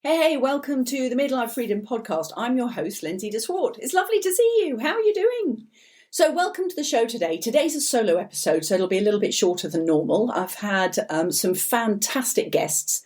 Hey, welcome to the Midlife Freedom Podcast. I'm your host, Lindsay de Swart. It's lovely to see you. How are you doing? So welcome to the show today. Today's a solo episode, so it'll be a little bit shorter than normal. I've had some fantastic guests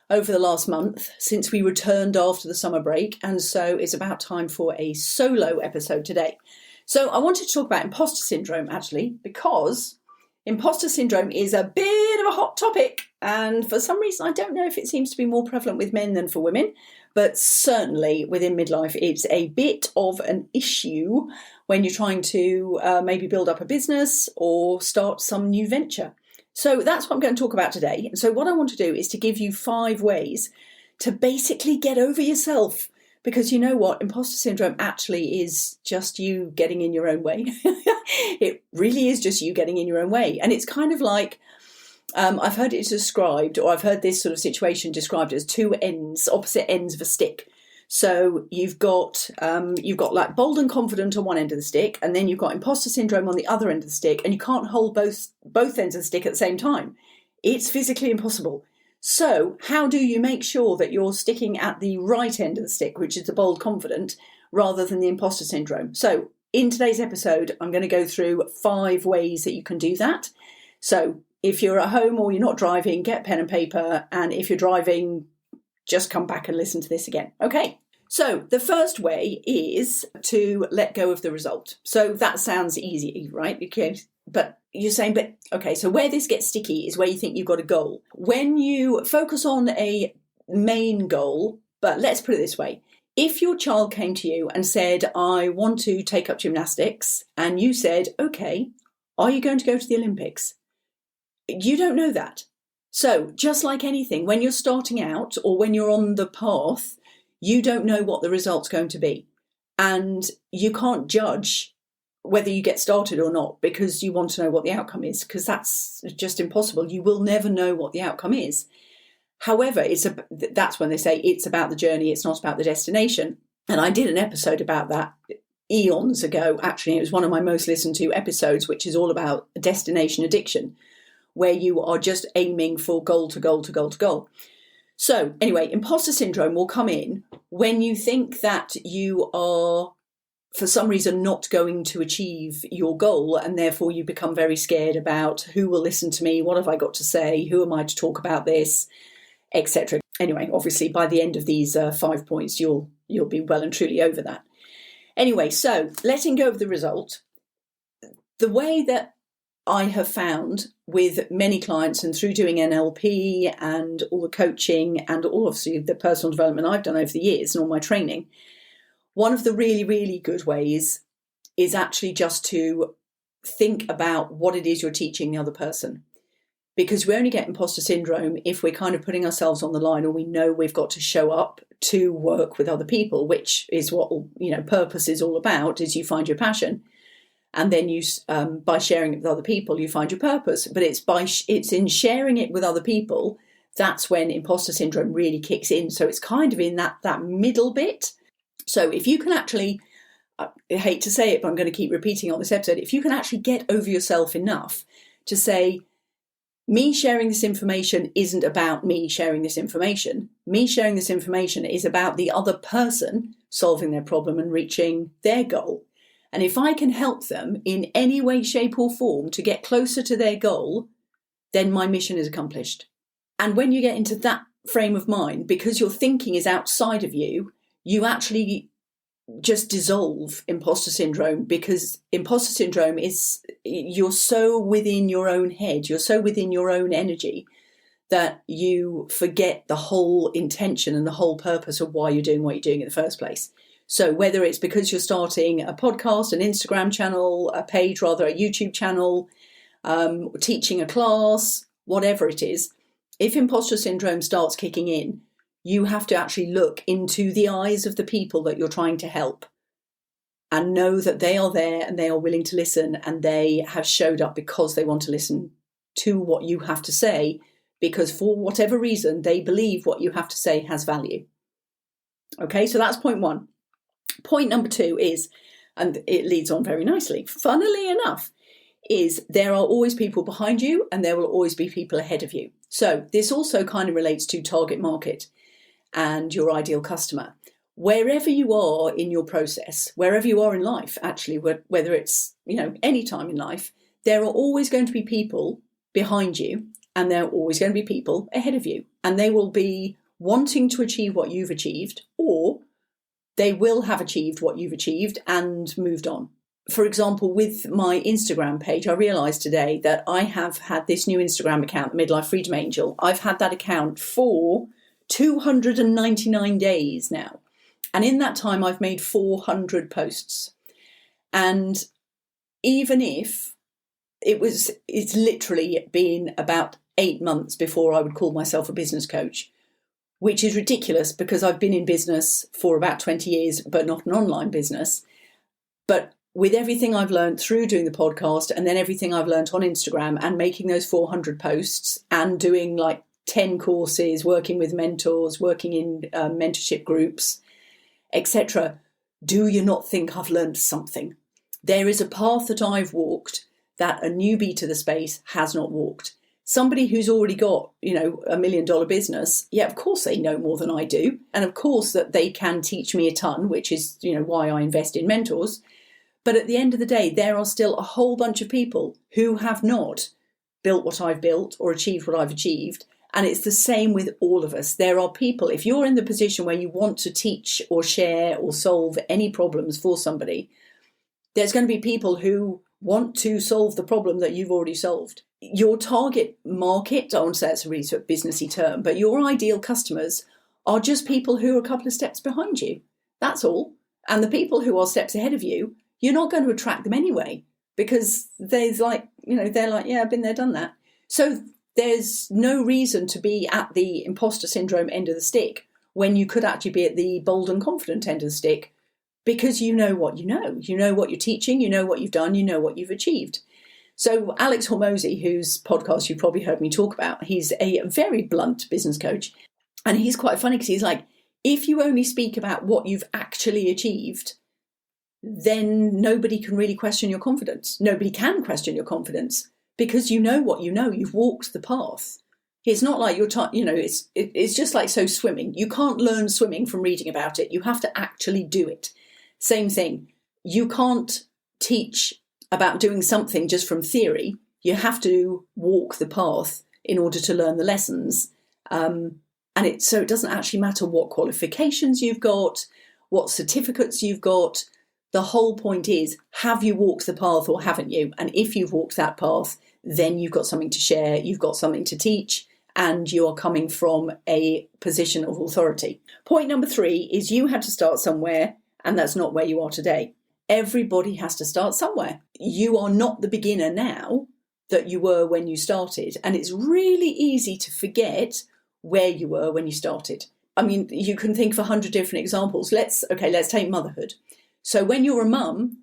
over the last month since we returned after the summer break, and so it's about time for a solo episode today. So I wanted to talk about imposter syndrome, actually, because imposter syndrome is a bit of a hot topic, and for some reason I don't know if it seems to be more prevalent with men than for women, but certainly within midlife it's a bit of an issue when you're trying to maybe build up a business or start some new venture. So that's what I'm going to talk about today. And so what I want to do is to give you 5 ways to basically get over yourself. Because you know what? Imposter syndrome actually is just you getting in your own way. It really is just you getting in your own way. And it's kind of like, I've heard it described, or I've heard this sort of situation described as 2 ends, opposite ends of a stick. So you've got like bold and confident on one end of the stick, and then you've got imposter syndrome on the other end of the stick, and you can't hold both ends of the stick at the same time. It's physically impossible. So how do you make sure that you're sticking at the right end of the stick, which is the bold confident, rather than the imposter syndrome? So in today's episode, I'm going to go through 5 ways that you can do that. So if you're at home or you're not driving, get pen and paper. And if you're driving, just come back and listen to this again. Okay. So the first way is to let go of the result. So that sounds easy, right? Okay. But you're saying, okay, so where this gets sticky is where you think you've got a goal. When you focus on a main goal, but let's put it this way. If your child came to you and said, I want to take up gymnastics, and you said, okay, are you going to go to the Olympics? You don't know that. So just like anything, when you're starting out or when you're on the path, you don't know what the result's going to be. And you can't judge whether you get started or not because you want to know what the outcome is, because that's just impossible. You will never know what the outcome is. However, that's when they say it's about the journey, it's not about the destination. And I did an episode about that eons ago. Actually, it was one of my most listened to episodes, which is all about destination addiction, where you are just aiming for goal to goal to goal to goal. So anyway, imposter syndrome will come in when you think that you are, for some reason, not going to achieve your goal, and therefore you become very scared about who will listen to me, what have I got to say, who am I to talk about this, etc. Anyway, obviously by the end of these 5 points, you'll be well and truly over that. Anyway, so letting go of the result. The way that I have found with many clients and through doing NLP and all the coaching and all obviously the personal development I've done over the years and all my training, one of the really, really good ways is actually just to think about what it is you're teaching the other person. Because we only get imposter syndrome if we're kind of putting ourselves on the line, or we know we've got to show up to work with other people, which is what, purpose is all about, is you find your passion. And then you, by sharing it with other people, you find your purpose. But it's in sharing it with other people, that's when imposter syndrome really kicks in. So it's kind of in that middle bit. So if you can actually, I hate to say it, but I'm going to keep repeating on this episode, if you can actually get over yourself enough to say, me sharing this information isn't about me sharing this information. Me sharing this information is about the other person solving their problem and reaching their goal. And if I can help them in any way, shape or form to get closer to their goal, then my mission is accomplished. And when you get into that frame of mind, because your thinking is outside of you, you actually just dissolve imposter syndrome, because imposter syndrome is, you're so within your own head, you're so within your own energy that you forget the whole intention and the whole purpose of why you're doing what you're doing in the first place. So whether it's because you're starting a podcast, an Instagram channel, a YouTube channel, teaching a class, whatever it is, if imposter syndrome starts kicking in, you have to actually look into the eyes of the people that you're trying to help and know that they are there and they are willing to listen, and they have showed up because they want to listen to what you have to say, because for whatever reason, they believe what you have to say has value. Okay, so that's point 1. Point number 2 is, and it leads on very nicely, funnily enough, is there are always people behind you and there will always be people ahead of you. So this also kind of relates to target market. and your ideal customer. Wherever you are in your process, wherever you are in life, actually, whether it's, any time in life, there are always going to be people behind you, and there are always going to be people ahead of you. And they will be wanting to achieve what you've achieved, or they will have achieved what you've achieved and moved on. For example, with my Instagram page, I realised today that I have had this new Instagram account, Midlife Freedom Angel. I've had that account for 299 days now. And in that time, I've made 400 posts. And even if it's literally been about 8 months before I would call myself a business coach, which is ridiculous because I've been in business for about 20 years, but not an online business. But with everything I've learned through doing the podcast, and then everything I've learned on Instagram and making those 400 posts and doing like 10 courses, working with mentors, working in mentorship groups, etc., do you not think I've learned something? There is a path that I've walked that a newbie to the space has not walked. Somebody who's already got, $1 million business, yeah, of course they know more than I do. And of course that they can teach me a ton, which is, why I invest in mentors. But at the end of the day, there are still a whole bunch of people who have not built what I've built or achieved what I've achieved. And it's the same with all of us. There are people, if you're in the position where you want to teach or share or solve any problems for somebody, there's going to be people who want to solve the problem that you've already solved. Your target market, I won't say it's a really sort of businessy term, but your ideal customers are just people who are a couple of steps behind you. That's all. And the people who are steps ahead of you, you're not going to attract them anyway, because they're like, yeah, I've been there, done that. So there's no reason to be at the imposter syndrome end of the stick when you could actually be at the bold and confident end of the stick, because you know what what you're teaching, you know what you've done, you know what you've achieved. So Alex Hormozy, whose podcast you've probably heard me talk about, he's a very blunt business coach. And he's quite funny because he's like, if you only speak about what you've actually achieved, then nobody can really question your confidence. Nobody can question your confidence because you know what you know. You've walked the path. It's not like it's just like swimming. You can't learn swimming from reading about it. You have to actually do it. Same thing. You can't teach about doing something just from theory. You have to walk the path in order to learn the lessons. So it doesn't actually matter what qualifications you've got, what certificates you've got. The whole point is, have you walked the path or haven't you? And if you've walked that path, then you've got something to share, you've got something to teach, and you are coming from a position of authority. Point number 3 is you had to start somewhere, and that's not where you are today. Everybody has to start somewhere. You are not the beginner now that you were when you started. And it's really easy to forget where you were when you started. I mean, you can think of 100 different examples. Let's take motherhood. So when you're a mum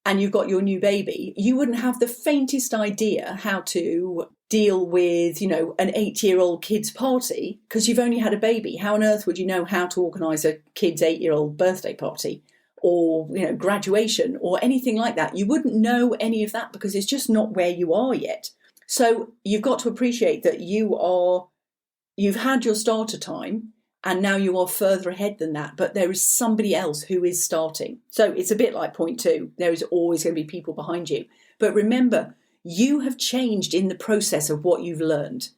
and you've got your new baby, you wouldn't have the faintest idea how to deal with, an 8-year-old kid's party because you've only had a baby. How on earth would you know how to organise a kid's 8-year-old birthday party or, graduation or anything like that? You wouldn't know any of that because it's just not where you are yet. So you've got to appreciate that you've had your starter time and now you are further ahead than that, but there is somebody else who is starting. So it's a bit like point 2. There is always going to be people behind you. But remember, you have changed in the process of what you've learned.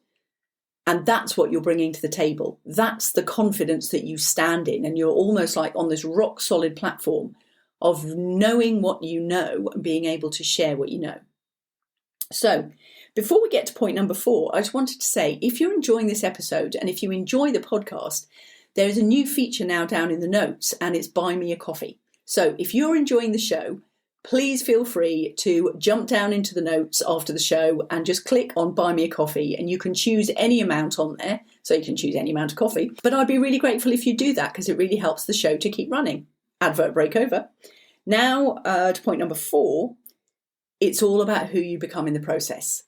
And that's what you're bringing to the table. That's the confidence that you stand in. And you're almost like on this rock solid platform of knowing what you know and being able to share what you know. So before we get to point number 4, I just wanted to say, if you're enjoying this episode and if you enjoy the podcast, there is a new feature now down in the notes, and it's Buy Me a Coffee. So if you're enjoying the show, please feel free to jump down into the notes after the show and just click on Buy Me a Coffee, and you can choose any amount on there. So you can choose any amount of coffee. But I'd be really grateful if you do that because it really helps the show to keep running. Advert break over. Now to point number 4, it's all about who you become in the process.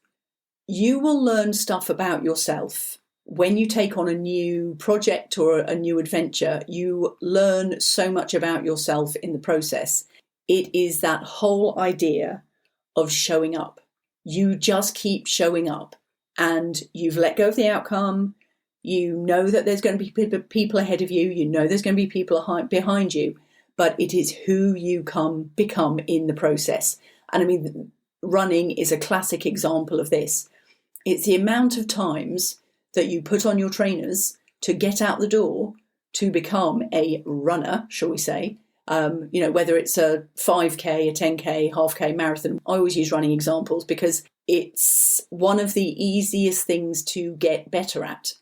You will learn stuff about yourself. When you take on a new project or a new adventure, you learn so much about yourself in the process. It is that whole idea of showing up. You just keep showing up and you've let go of the outcome. You know that there's going to be people ahead of you. You know there's going to be people behind you. But it is who you become in the process. And I mean, running is a classic example of this. It's the amount of times that you put on your trainers to get out the door to become a runner, shall we say. Whether it's a 5K, a 10K, half K, marathon. I always use running examples because it's one of the easiest things to get better at,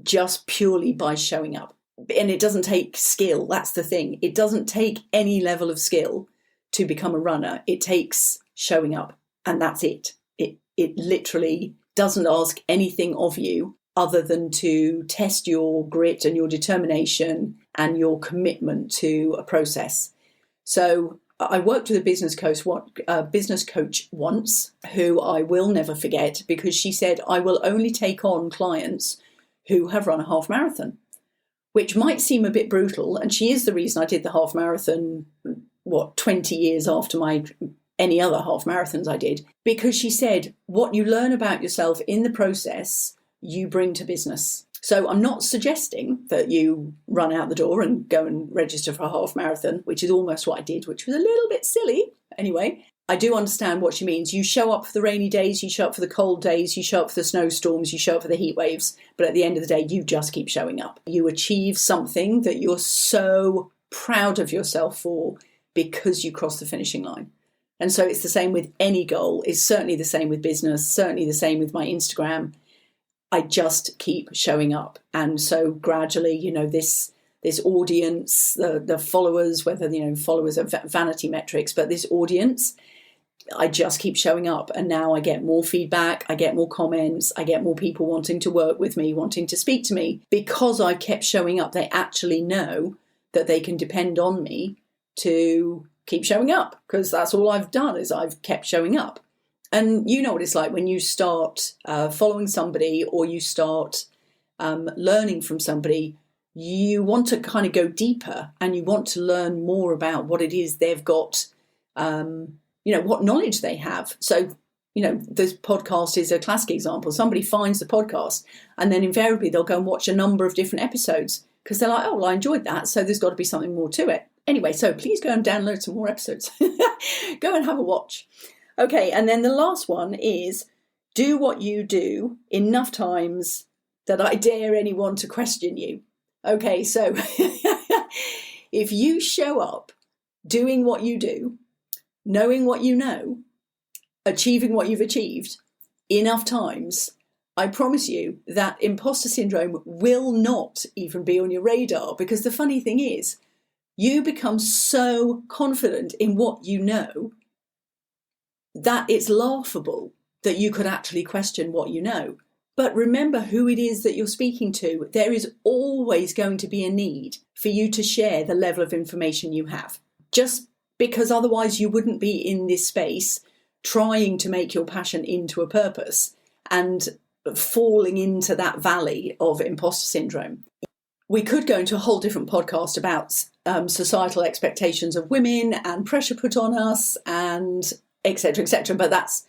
just purely by showing up. And it doesn't take skill. That's the thing. It doesn't take any level of skill to become a runner. It takes showing up, and that's it. It literally doesn't ask anything of you other than to test your grit and your determination and your commitment to a process. So I worked with a business coach once, who I will never forget, because she said, I will only take on clients who have run a half marathon, which might seem a bit brutal. And she is the reason I did the half marathon, 20 years after any other half marathons I did, because she said, what you learn about yourself in the process, you bring to business. So I'm not suggesting that you run out the door and go and register for a half marathon, which is almost what I did, which was a little bit silly. Anyway, I do understand what she means. You show up for the rainy days, you show up for the cold days, you show up for the snowstorms, you show up for the heat waves. But at the end of the day, you just keep showing up. You achieve something that you're so proud of yourself for because you crossed the finishing line. And so it's the same with any goal. It's certainly the same with business, certainly the same with my Instagram. I just keep showing up. And so gradually, this audience, the followers, whether, followers are vanity metrics, but this audience, I just keep showing up. And now I get more feedback, I get more comments, I get more people wanting to work with me, wanting to speak to me. Because I've kept showing up, they actually know that they can depend on me to keep showing up, because that's all I've done is I've kept showing up. And you know what it's like when you start following somebody, or you start learning from somebody. You want to kind of go deeper, and you want to learn more about what it is they've got, what knowledge they have. So, this podcast is a classic example. Somebody finds the podcast, and then invariably they'll go and watch a number of different episodes because they're like, oh, well, I enjoyed that, so there's got to be something more to it. Anyway, so please go and download some more episodes. Go and have a watch. Okay, and then the last one is do what you do enough times that I dare anyone to question you. Okay, so if you show up doing what you do, knowing what you know, achieving what you've achieved enough times, I promise you that imposter syndrome will not even be on your radar, because the funny thing is, you become so confident in what you know that it's laughable that you could actually question what you know. But remember who it is that you're speaking to. There is always going to be a need for you to share the level of information you have, just because otherwise you wouldn't be in this space trying to make your passion into a purpose and falling into that valley of imposter syndrome. We could go into a whole different podcast about societal expectations of women and pressure put on us and etc., but that's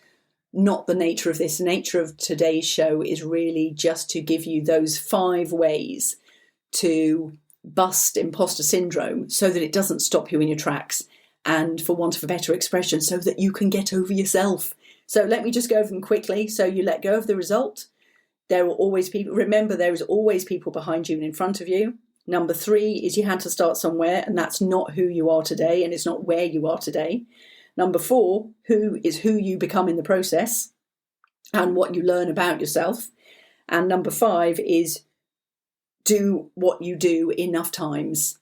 not the nature of this. The nature of today's show is really just to give you those 5 ways to bust imposter syndrome so that it doesn't stop you in your tracks, and for want of a better expression, so that you can get over yourself. So let me just go over them quickly. So you let go of the result. There will always people. Remember, there is always people behind you and in front of you. Number 3 is you had to start somewhere, and that's not who you are today, and it's not where you are today. Number 4, who you become in the process and what you learn about yourself. And number 5 is do what you do enough times,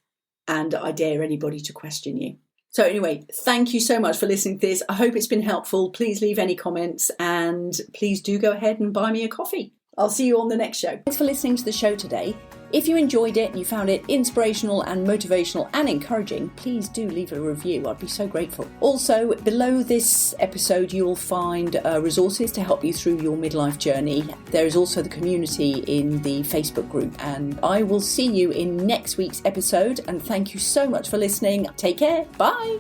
and I dare anybody to question you. So anyway, thank you so much for listening to this. I hope it's been helpful. Please leave any comments, and please do go ahead and buy me a coffee. I'll see you on the next show. Thanks for listening to the show today. If you enjoyed it and you found it inspirational and motivational and encouraging, please do leave a review. I'd be so grateful. Also, below this episode, you'll find resources to help you through your midlife journey. There is also the community in the Facebook group, and I will see you in next week's episode. And thank you so much for listening. Take care. Bye.